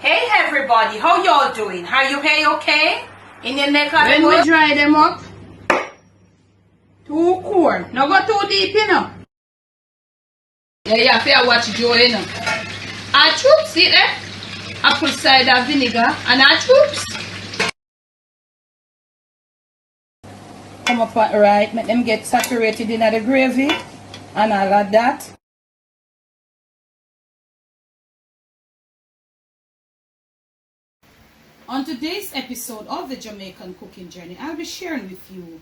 Hey everybody, how y'all doing? Are you okay? In your neck of When we dry them up, too cold. No go too deep, you know. Yeah, you have to watch Joe, you know. Our troops, see there? Apple cider vinegar and our troops. Come up right, make them get saturated in the gravy and all of that. On today's episode of the Jamaican Cooking Journey, I'll be sharing with you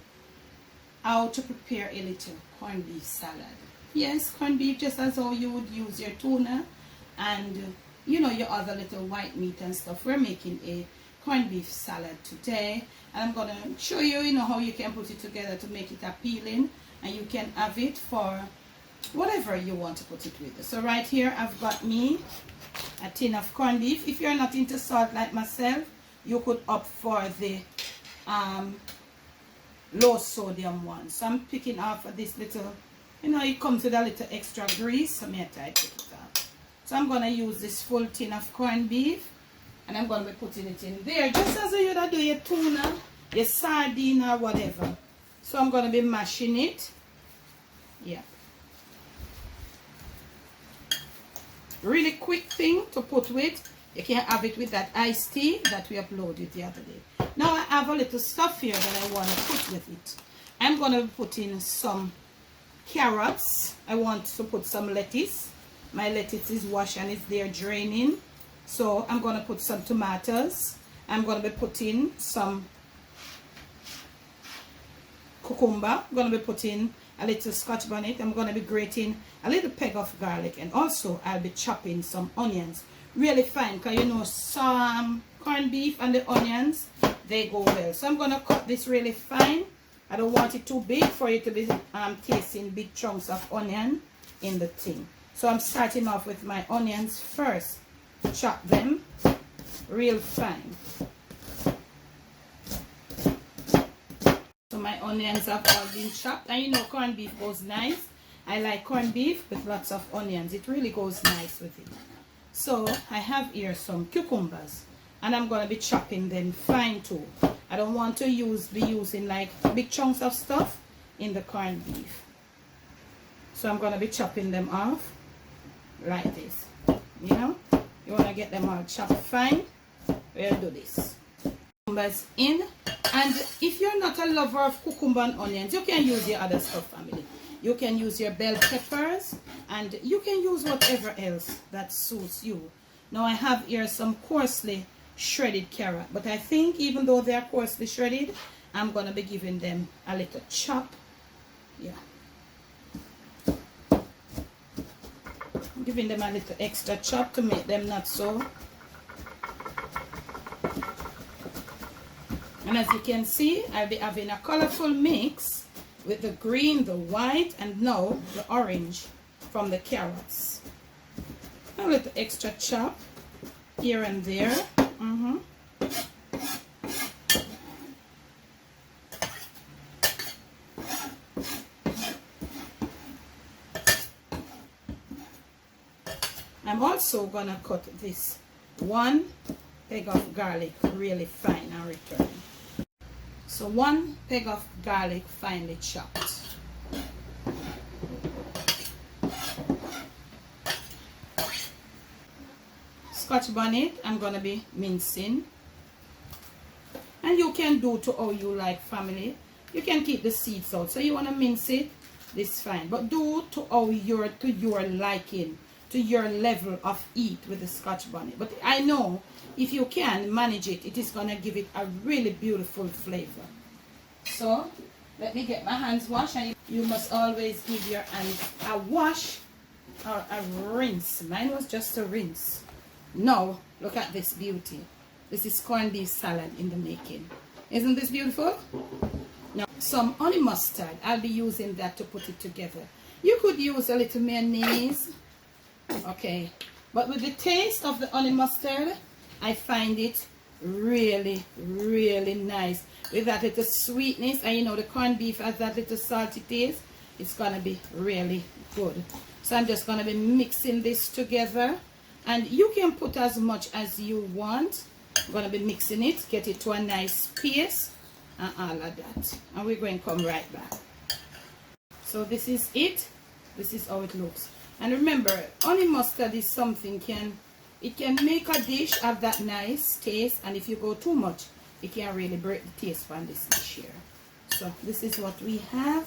how to prepare a little corned beef salad. Yes, corned beef, just as how you would use your tuna and you know your other little white meat and stuff. We're making a corned beef salad today, and I'm gonna show you, how you can put it together to make it appealing, and you can have it for whatever you want to put it with. So right here I've got me a tin of corned beef. If you're not into salt like myself, you could opt for the low sodium one. So I'm picking off of this little, it comes with a little extra grease, so I try to take it off. So I'm going to use this full tin of corned beef, and I'm going to be putting it in there, just as you would do your tuna, your sardine or whatever. So I'm going to be mashing it. Yeah. Really quick thing to put with. You can have it with that iced tea that we uploaded the other day. Now I have a little stuff here that I want to put with it. I'm going to put in some carrots. I want to put some lettuce. My lettuce is washed and it's there draining. So I'm going to put some tomatoes. I'm going to be putting some cucumber. I'm going to be putting a little scotch bonnet. I'm going to be grating a little peg of garlic, and also I'll be chopping some onions really fine, because some corned beef and the onions, they go well. So I'm going to cut this really fine. I don't want it too big for you to be tasting big chunks of onion in the thing. So I'm starting off with my onions first. Chop them real fine. So my onions have all been chopped, and corned beef goes nice. I like corned beef with lots of onions. It really goes nice with it. So I have here some cucumbers, and I'm going to be chopping them fine too. I don't want to be using like big chunks of stuff in the corned beef. So I'm going to be chopping them off like this. You want to get them all chopped fine. We'll do this. Cucumbers in. And if you're not a lover of cucumber and onions, you can use your other stuff, family. You can use your bell peppers, and you can use whatever else that suits you. Now I have here some coarsely shredded carrot, but I think even though they are coarsely shredded, I'm going to be giving them a little chop. Yeah. I'm giving them a little extra chop to make them not so. And as you can see, I'll be having a colorful mix with the green, the white, and now the orange from the carrots. A little extra chop here and there. I'm also gonna cut this one peg of garlic really fine and return. So one peg of garlic finely chopped. Scotch bonnet I'm going to be mincing. And you can do to how you like, family. You can keep the seeds out. So you want to mince it, this is fine. But do to how your liking, to your level of heat with the Scotch bonnet. But I know if you can manage it, it is going to give it a really beautiful flavor. So let me get my hands washed, and you must always give your hands a wash or a rinse. Mine was just a rinse. Now look at this beauty. This is corned beef salad in the making. Isn't this beautiful? Now some honey mustard, I'll be using that to put it together. You could use a little mayonnaise. Okay, but with the taste of the honey mustard, I find it really nice with that little sweetness, and the corned beef has that little salty taste. It's gonna be really good. So I'm just gonna be mixing this together, And you can put as much as you want. I'm going to be mixing it, get it to a nice paste and all of that. And we're going to come right back. So this is it. This is how it looks. And remember, honey mustard is something it can make a dish have that nice taste, and if you go too much, it can really break the taste from this dish here. So this is what we have.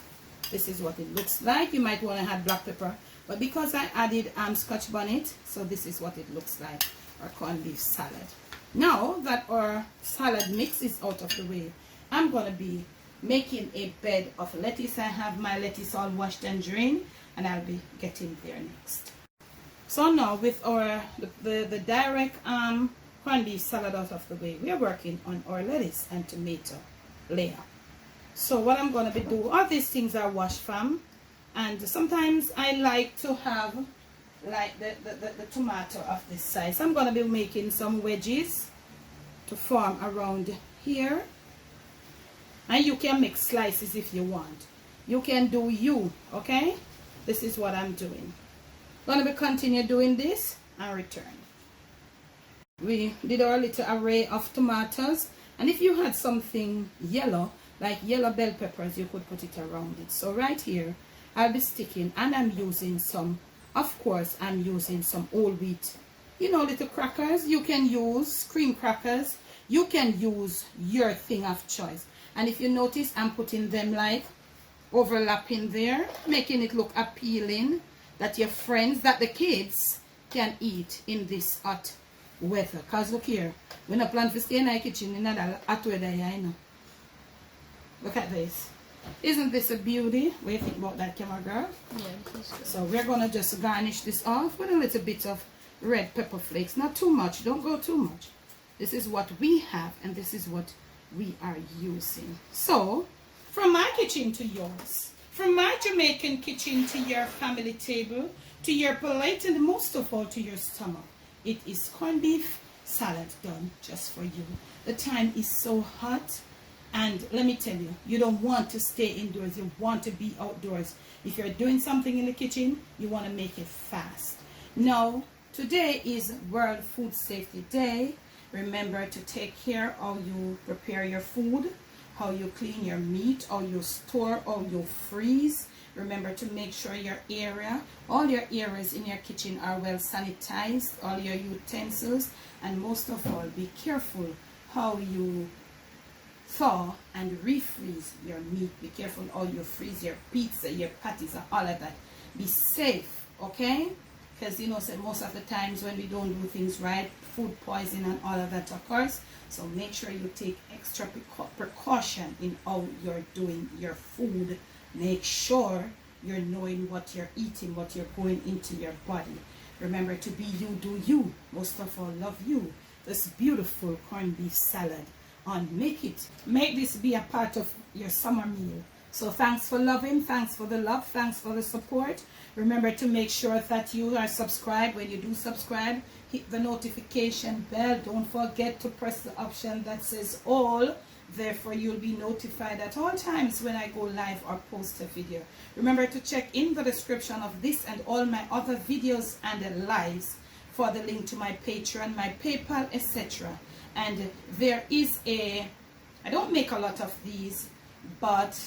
This is what it looks like. You might want to add black pepper, but because I added Scotch bonnet, so this is what it looks like, our corned beef salad. Now that our salad mix is out of the way, I'm going to be making a bed of lettuce. I have my lettuce all washed and drained, and I'll be getting there next. So now with our the direct corned beef salad out of the way, we are working on our lettuce and tomato layer. So what I'm going to be doing, all these things are washed from, and sometimes I like to have like the tomato of this size. I'm going to be making some wedges to form around here, and you can make slices if you want. You can do okay? This is what I'm doing. Gonna be continue doing this and return. We did our little array of tomatoes, and if you had something yellow like yellow bell peppers, you could put it around it. So right here I'll be sticking, and I'm using some, of course I'm using some whole wheat, you know, little crackers. You can use cream crackers, you can use your thing of choice. And if you notice, I'm putting them like overlapping there, making it look appealing, that your friends, that the kids can eat in this hot weather. Because look here, we not plan to stay in our kitchen in that hot weather, yeah, you know. Look at this. Isn't this a beauty? What do you think about that, camera girl? Yeah, this is good. So we're going to just garnish this off with a little bit of red pepper flakes. Not too much, don't go too much. This is what we have, and this is what we are using. So from my kitchen to yours, from my Jamaican kitchen to your family table, to your plate, and most of all to your stomach, it is corned beef salad done just for you. The time is so hot, and let me tell you, you don't want to stay indoors, you want to be outdoors. If you're doing something in the kitchen, you want to make it fast. Now today is World Food Safety Day. Remember to take care how you prepare your food, how you clean your meat, how you store, how you freeze. Remember to make sure your area, all your areas in your kitchen are well sanitized, all your utensils, and most of all, be careful how you thaw and refreeze your meat. Be careful how you freeze your pizza, your patties, and all of that. Be safe, okay? Because you know, so most of the times when we don't do things right, food poisoning and all of that occurs. So make sure you take extra precaution in how you're doing your food. Make sure you're knowing what you're eating, what you're going into your body. Remember to be you, do you. Most of all, love you. This beautiful corned beef salad. And make this be a part of your summer meal. So thanks for loving, thanks for the love, thanks for the support. Remember to make sure that you are subscribed. When you do subscribe, hit the notification bell. Don't forget to press the option that says all. Therefore, you'll be notified at all times when I go live or post a video. Remember to check in the description of this and all my other videos and lives for the link to my Patreon, my PayPal, etc. And there is I don't make a lot of these, but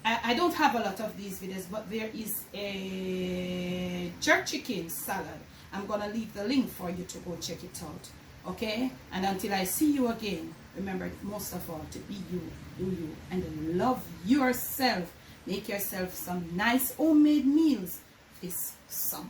I don't have a lot of these videos, but there is a jerk chicken salad. I'm going to leave the link for you to go check it out. Okay? And until I see you again, remember most of all to be you, do you, and love yourself. Make yourself some nice homemade meals this summer.